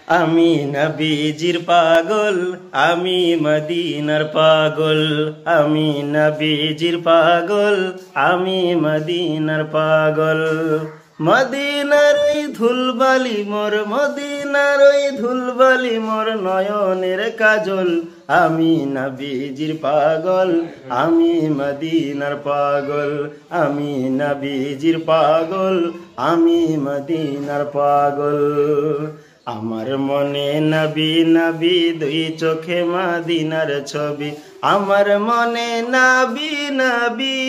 আমি নবীজির পাগল, আমি মদিনার পাগল। আমি নবীজির পাগল, আমি মদিনার পাগল। মদিনার ওই ধুলবালি মোর, মদিনার ওই ধুলবালি মোর নয়নের কাজল। আমি নবীজির পাগল, আমি মদিনার পাগল। আমি নবীজির পাগল, আমি মদিনার পাগল। আমার মনে নবী নবী, দুই চোখে মদিনার ছবি। আমার মনে নবী নবী,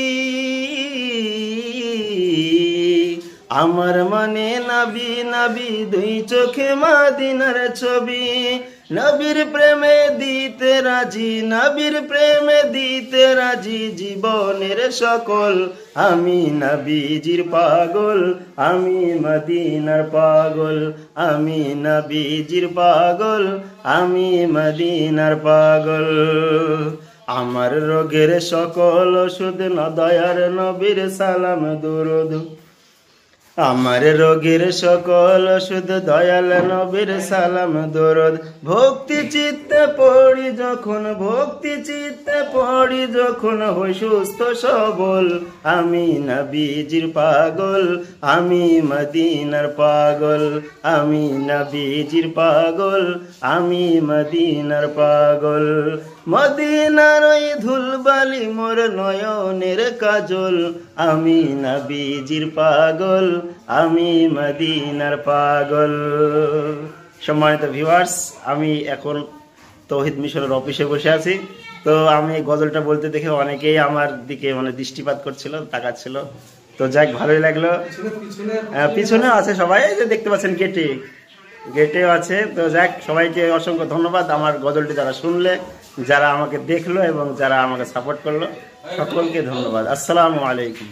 আমার মনে নবী নবী, দুই চোখে মদিনার ছবি। নবীর প্রেমে দিতে রাজি, নবীর প্রেমে দিতে রাজি জীবনের সকল। আমি নবীজির পাগল, আমি মদিনার পাগল। আমি নবীজির পাগল, আমি মদিনার পাগল। আমার রোগের সকল ওষুধ দয়ার নবীর সালাম দুরুদ। আমার রোগের সকল ওষুধ দয়াল নবীর সালাম দরদ। ভক্তি চিত্তে পড়ি যখন, ভক্তি চিত্তে পড়ি যখন, হই সুস্থ সবল। আমি নবীজির পাগল, আমি মদিনার পাগল। আমি নবীজির পাগল, আমি মদিনার পাগল। মদিনার ওই ধুলবালি মোর নয়নের কাজল। আমি নবীজির পাগল, আমি মদিনার পাগল। সম্মানিত ভিউয়ার্স, আমি এখন তৌহিদ মিশনের অফিসে বসে আছি। তো আমি গজলটা বলতে দেখে অনেকেই আমার দিকে মানে দৃষ্টিপাত করছিল, তাকাচ্ছিল। তো যাক, ভালোই লাগলো। পিছনে আছে সবাই, যে দেখতে পাচ্ছেন গেটে, গেটেও আছে। তো যাক, সবাইকে অসংখ্য ধন্যবাদ। আমার গজলটি যারা শুনলে, যারা আমাকে দেখলো এবং যারা আমাকে সাপোর্ট করলো, সকলকে ধন্যবাদ। আসসালামু আলাইকুম।